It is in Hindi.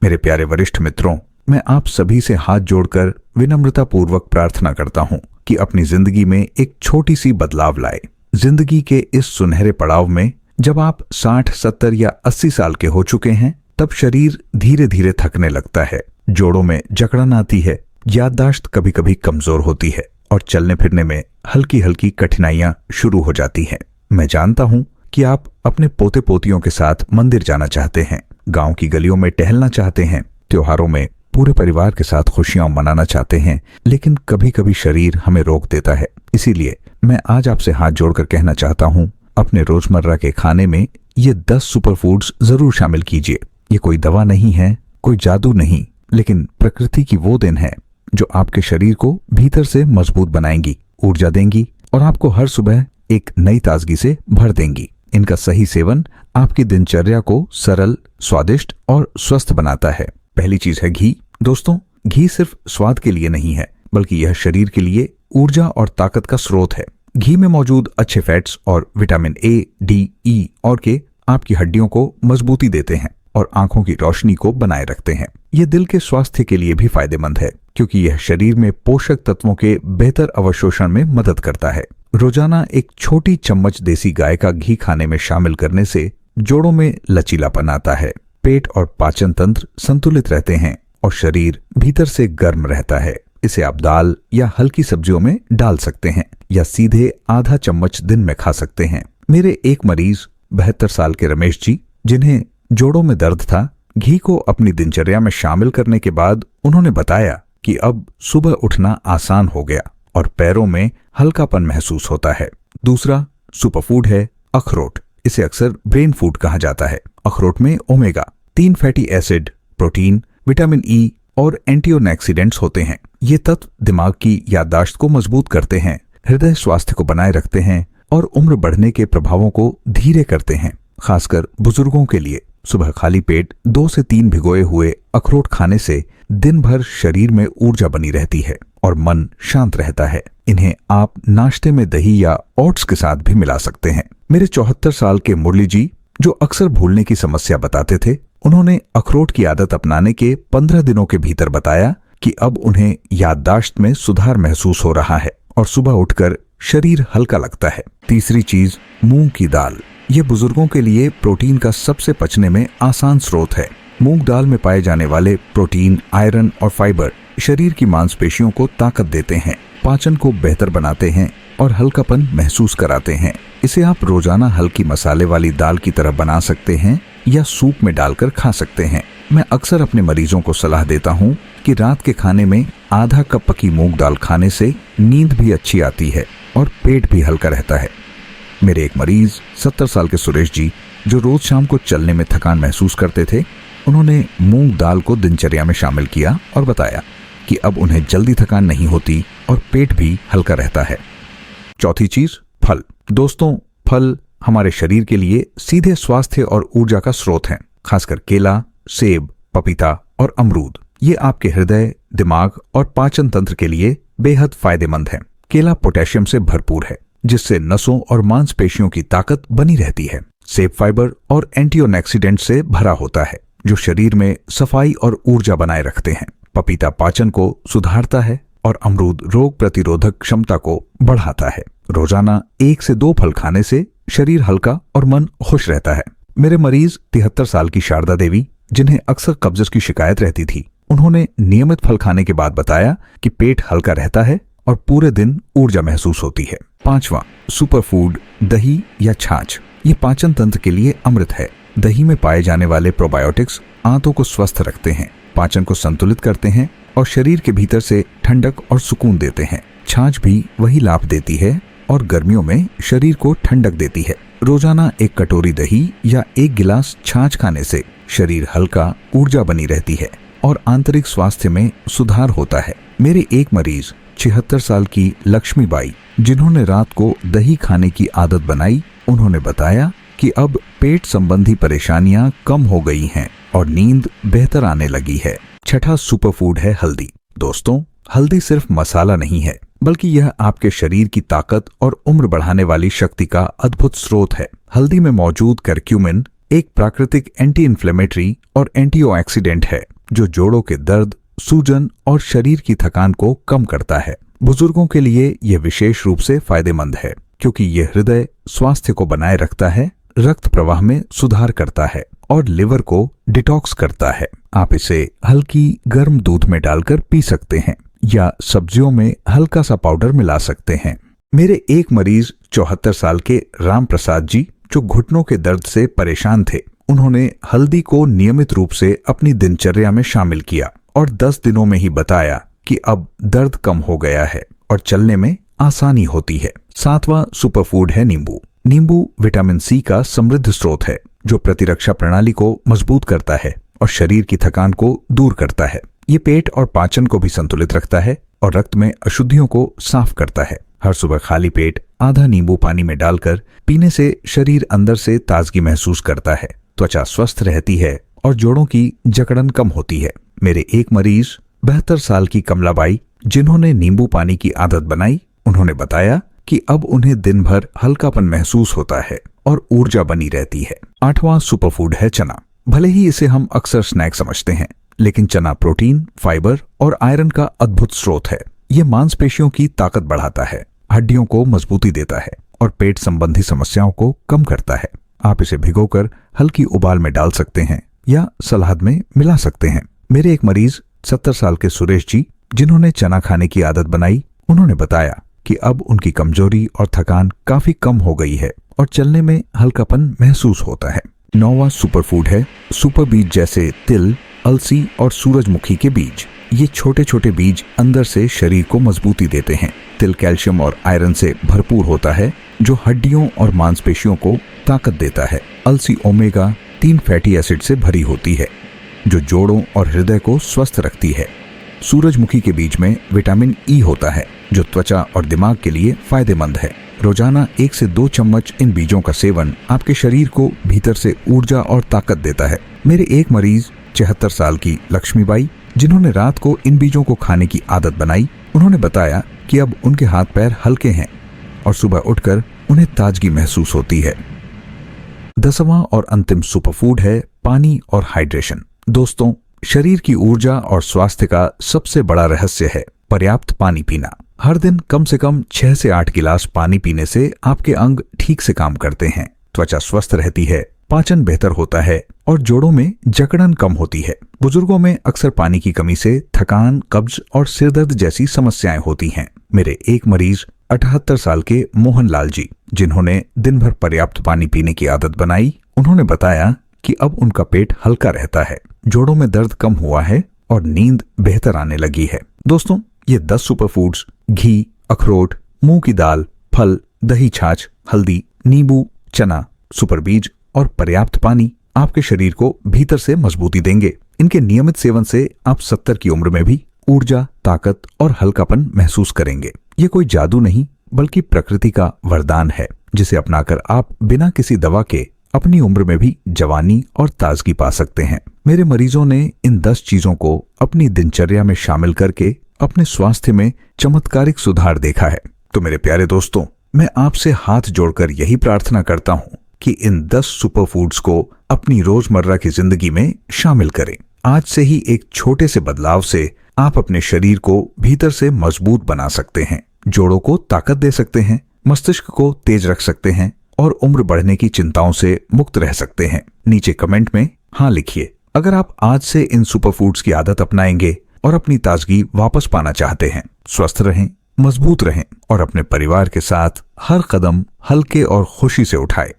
मेरे प्यारे वरिष्ठ मित्रों, मैं आप सभी से हाथ जोड़कर विनम्रता पूर्वक प्रार्थना करता हूं कि अपनी जिंदगी में एक छोटी सी बदलाव लाए। जिंदगी के इस सुनहरे पड़ाव में जब आप 60, 70 या 80 साल के हो चुके हैं, तब शरीर धीरे धीरे थकने लगता है, जोड़ों में जकड़न आती है, याददाश्त कभी कभी कमजोर होती है और चलने फिरने में हल्की हल्की कठिनाइयां शुरू हो जाती हैं। मैं जानता हूं कि आप अपने पोते पोतियों के साथ मंदिर जाना चाहते हैं, गांव की गलियों में टहलना चाहते हैं, त्योहारों में पूरे परिवार के साथ खुशियां मनाना चाहते हैं, लेकिन कभी कभी शरीर हमें रोक देता है। इसीलिए मैं आज आपसे हाथ जोड़कर कहना चाहता हूं, अपने रोजमर्रा के खाने में ये 10 सुपर फूड्स जरूर शामिल कीजिए। ये कोई दवा नहीं है, कोई जादू नहीं, लेकिन प्रकृति की वो देन है जो आपके शरीर को भीतर से मजबूत बनाएंगी, ऊर्जा देंगी और आपको हर सुबह एक नई ताजगी से भर देंगी। इनका सही सेवन आपकी दिनचर्या को सरल, स्वादिष्ट और स्वस्थ बनाता है। पहली चीज है घी। दोस्तों, घी सिर्फ स्वाद के लिए नहीं है, बल्कि यह शरीर के लिए ऊर्जा और ताकत का स्रोत है। घी में मौजूद अच्छे फैट्स और विटामिन ए, डी, ई और के आपकी हड्डियों को मजबूती देते हैं और आंखों की रोशनी को बनाए रखते हैं। यह दिल के स्वास्थ्य के लिए भी फायदेमंद है, क्योंकि यह शरीर में पोषक तत्वों के बेहतर अवशोषण में मदद करता है। रोजाना एक छोटी चम्मच देसी गाय का घी खाने में शामिल करने से जोड़ों में लचीलापन आता है, पेट और पाचन तंत्र संतुलित रहते हैं और शरीर भीतर से गर्म रहता है। इसे आप दाल या हल्की सब्जियों में डाल सकते हैं या सीधे आधा चम्मच दिन में खा सकते हैं। मेरे एक मरीज 72 साल के रमेश जी, जिन्हें जोड़ों में दर्द था, घी को अपनी दिनचर्या में शामिल करने के बाद उन्होंने बताया कि अब सुबह उठना आसान हो गया और पैरों में हल्कापन महसूस होता है। दूसरा सुपरफूड है अखरोट। इसे अक्सर ब्रेन फूड कहा जाता है। अखरोट में omega 3 fatty acid, protein, vitamin E और एंटीऑक्सीडेंट्स होते हैं। ये तत्व दिमाग की याददाश्त को मजबूत करते हैं, हृदय स्वास्थ्य को बनाए रखते हैं और उम्र बढ़ने के प्रभावों को धीरे करते हैं। खासकर बुजुर्गों के लिए सुबह खाली पेट 2 से 3 भिगोए हुए अखरोट खाने से दिन भर शरीर में ऊर्जा बनी रहती है और मन शांत रहता है। इन्हें आप नाश्ते में दही या ओट्स के साथ भी मिला सकते हैं। मेरे 74 साल के मुरली जी, जो अक्सर भूलने की समस्या बताते थे, उन्होंने अखरोट की आदत अपनाने के 15 दिनों के भीतर बताया कि अब उन्हें याददाश्त में सुधार महसूस हो रहा है और सुबह उठकर शरीर हल्का लगता है। तीसरी चीज मूंग की दाल। ये बुजुर्गों के लिए प्रोटीन का सबसे पचने में आसान स्रोत है। मूंग दाल में पाए जाने वाले प्रोटीन, आयरन और फाइबर शरीर की मांसपेशियों को ताकत देते हैं, पाचन को बेहतर बनाते हैं और हल्कापन महसूस कराते हैं। इसे आप रोजाना हल्की मसाले वाली दाल की तरह बना सकते हैं या सूप में डालकर खा सकते हैं। मैं अक्सर अपने मरीजों को सलाह देता हूँ कि रात के खाने में आधा कप पकी मूंग दाल खाने से नींद भी अच्छी आती है और पेट भी हल्का रहता है। मेरे एक मरीज 70 साल के सुरेश जी, जो रोज शाम को चलने में थकान महसूस करते थे, उन्होंने मूंग दाल को दिनचर्या में शामिल किया और बताया कि अब उन्हें जल्दी थकान नहीं होती और पेट भी हल्का रहता है। चौथी चीज फल। दोस्तों, फल हमारे शरीर के लिए सीधे स्वास्थ्य और ऊर्जा का स्रोत हैं। खासकर केला, सेब, पपीता और अमरूद। ये आपके हृदय, दिमाग और पाचन तंत्र के लिए बेहद फायदेमंद हैं। केला पोटेशियम से भरपूर है, जिससे नसों और मांसपेशियों की ताकत बनी रहती है। सेब फाइबर और एंटीऑक्सीडेंट से भरा होता है, जो शरीर में सफाई और ऊर्जा बनाए रखते हैं। पपीता पाचन को सुधारता है और अमरूद रोग प्रतिरोधक क्षमता को बढ़ाता है। रोजाना 1 से 2 फल खाने से शरीर हल्का और मन खुश रहता है। मेरे मरीज 73 साल की शारदा देवी, जिन्हें अक्सर कब्ज की शिकायत रहती थी, उन्होंने नियमित फल खाने के बाद बताया कि पेट हल्का रहता है और पूरे दिन ऊर्जा महसूस होती है। 5वां सुपरफूड दही या छाछ। ये पाचन तंत्र के लिए अमृत है। दही में पाए जाने वाले प्रोबायोटिक्स आंतों को स्वस्थ रखते हैं, पाचन को संतुलित करते हैं और शरीर के भीतर से ठंडक और सुकून देते हैं। छाछ भी वही लाभ देती है और गर्मियों में शरीर को ठंडक देती है। रोजाना 1 कटोरी दही या 1 गिलास छाछ खाने से शरीर हल्का, ऊर्जा बनी रहती है और आंतरिक स्वास्थ्य में सुधार होता है। मेरे एक मरीज 76 साल की लक्ष्मीबाई, जिन्होंने रात को दही खाने की आदत बनाई, उन्होंने बताया कि अब पेट संबंधी परेशानियां कम हो गई हैं और नींद बेहतर आने लगी है। छठा सुपरफूड है हल्दी। दोस्तों, हल्दी सिर्फ मसाला नहीं है, बल्कि यह आपके शरीर की ताकत और उम्र बढ़ाने वाली शक्ति का अद्भुत स्रोत है। हल्दी में मौजूद करक्यूमिन एक प्राकृतिक एंटी इन्फ्लेमेटरी और एंटीऑक्सीडेंट है जो जोड़ों के दर्द, सूजन और शरीर की थकान को कम करता है। बुजुर्गों के लिए यह विशेष रूप से फायदेमंद है क्योंकि यह हृदय स्वास्थ्य को बनाए रखता है, रक्त प्रवाह में सुधार करता है और लिवर को डिटॉक्स करता है। आप इसे हल्की गर्म दूध में डालकर पी सकते हैं या सब्जियों में हल्का सा पाउडर मिला सकते हैं। मेरे एक मरीज 74 साल के राम प्रसाद जी जो घुटनों के दर्द से परेशान थे, उन्होंने हल्दी को नियमित रूप से अपनी दिनचर्या में शामिल किया और 10 दिनों में ही बताया कि अब दर्द कम हो गया है और चलने में आसानी होती है। 7वां सुपरफूड है नींबू। नींबू विटामिन सी का समृद्ध स्रोत है जो प्रतिरक्षा प्रणाली को मजबूत करता है और शरीर की थकान को दूर करता है। ये पेट और पाचन को भी संतुलित रखता है और रक्त में अशुद्धियों को साफ करता है। हर सुबह खाली पेट आधा नींबू पानी में डालकर पीने से शरीर अंदर से ताजगी महसूस करता है, त्वचा स्वस्थ रहती है और जोड़ों की जकड़न कम होती है। मेरे एक मरीज 72 साल की कमलाबाई जिन्होंने नींबू पानी की आदत बनाई, उन्होंने बताया कि अब उन्हें दिन भर हल्कापन महसूस होता है और ऊर्जा बनी रहती है। 8वां सुपरफूड है चना। भले ही इसे हम अक्सर स्नैक समझते हैं, लेकिन चना प्रोटीन, फाइबर और आयरन का अद्भुत स्रोत है। ये मांसपेशियों की ताकत बढ़ाता है, हड्डियों को मजबूती देता है और पेट संबंधी समस्याओं को कम करता है। आप इसे भिगोकर हल्की उबाल में डाल सकते हैं या सलाद में मिला सकते हैं। मेरे एक मरीज 70 साल के सुरेश जी जिन्होंने चना खाने की आदत बनाई, उन्होंने बताया कि अब उनकी कमजोरी और थकान काफी कम हो गई है और चलने में हल्कापन महसूस होता है। 9वां सुपरफूड है सुपर बीज जैसे तिल, अलसी और सूरजमुखी के बीज। ये छोटे छोटे बीज अंदर से शरीर को मजबूती देते हैं। तिल कैल्शियम और आयरन से भरपूर होता है जो हड्डियों और मांसपेशियों को ताकत देता है। अलसी ओमेगा 3 फैटी एसिड से भरी होती है जो जोड़ों और हृदय को स्वस्थ रखती है। सूरजमुखी के बीज में विटामिन ई होता है जो त्वचा और दिमाग के लिए फायदेमंद है। रोजाना 1 से 2 चम्मच इन बीजों का सेवन आपके शरीर को भीतर से ऊर्जा और ताकत देता है। मेरे एक मरीज 76 साल की लक्ष्मीबाई जिन्होंने रात को इन बीजों को खाने की आदत बनाई, उन्होंने बताया कि अब उनके हाथ पैर हल्के हैं और सुबह उठकर उन्हें ताजगी महसूस होती है। 10वां और अंतिम सुपरफूड है पानी और हाइड्रेशन। दोस्तों, शरीर की ऊर्जा और स्वास्थ्य का सबसे बड़ा रहस्य है पर्याप्त पानी पीना। हर दिन कम से कम 6 से 8 गिलास पानी पीने से आपके अंग ठीक से काम करते हैं, त्वचा स्वस्थ रहती है, पाचन बेहतर होता है और जोड़ों में जकड़न कम होती है। बुजुर्गों में अक्सर पानी की कमी से थकान, कब्ज और सिरदर्द जैसी समस्याएं होती हैं। मेरे एक मरीज 78 साल के मोहन लाल जी जिन्होंने दिन भर पर्याप्त पानी पीने की आदत बनाई, उन्होंने बताया कि अब उनका पेट हल्का रहता है, जोड़ों में दर्द कम हुआ है और नींद बेहतर आने लगी है। दोस्तों, ये 10 सुपरफूड्स घी, अखरोट, मूंग की दाल, फल, दही, छाछ, हल्दी, नींबू, चना, सुपर बीज और पर्याप्त पानी आपके शरीर को भीतर से मजबूती देंगे। इनके नियमित सेवन से आप 70 की उम्र में भी ऊर्जा, ताकत और हल्कापन महसूस करेंगे। ये कोई जादू नहीं बल्कि प्रकृति का वरदान है जिसे अपनाकर आप बिना किसी दवा के अपनी उम्र में भी जवानी और ताजगी पा सकते हैं। मेरे मरीजों ने इन 10 चीजों को अपनी दिनचर्या में शामिल करके अपने स्वास्थ्य में चमत्कारिक सुधार देखा है। तो मेरे प्यारे दोस्तों, मैं आपसे हाथ जोड़कर यही प्रार्थना करता हूँ कि इन 10 सुपरफूड्स को अपनी रोजमर्रा की जिंदगी में शामिल करें। आज से ही एक छोटे से बदलाव से आप अपने शरीर को भीतर से मजबूत बना सकते हैं, जोड़ों को ताकत दे सकते हैं, मस्तिष्क को तेज रख सकते हैं और उम्र बढ़ने की चिंताओं से मुक्त रह सकते हैं। नीचे कमेंट में हाँ लिखिए अगर आप आज से इन सुपरफूड्स की आदत अपनाएंगे और अपनी ताजगी वापस पाना चाहते हैं। स्वस्थ रहें, मजबूत रहें और अपने परिवार के साथ हर कदम हल्के और खुशी से उठाएं।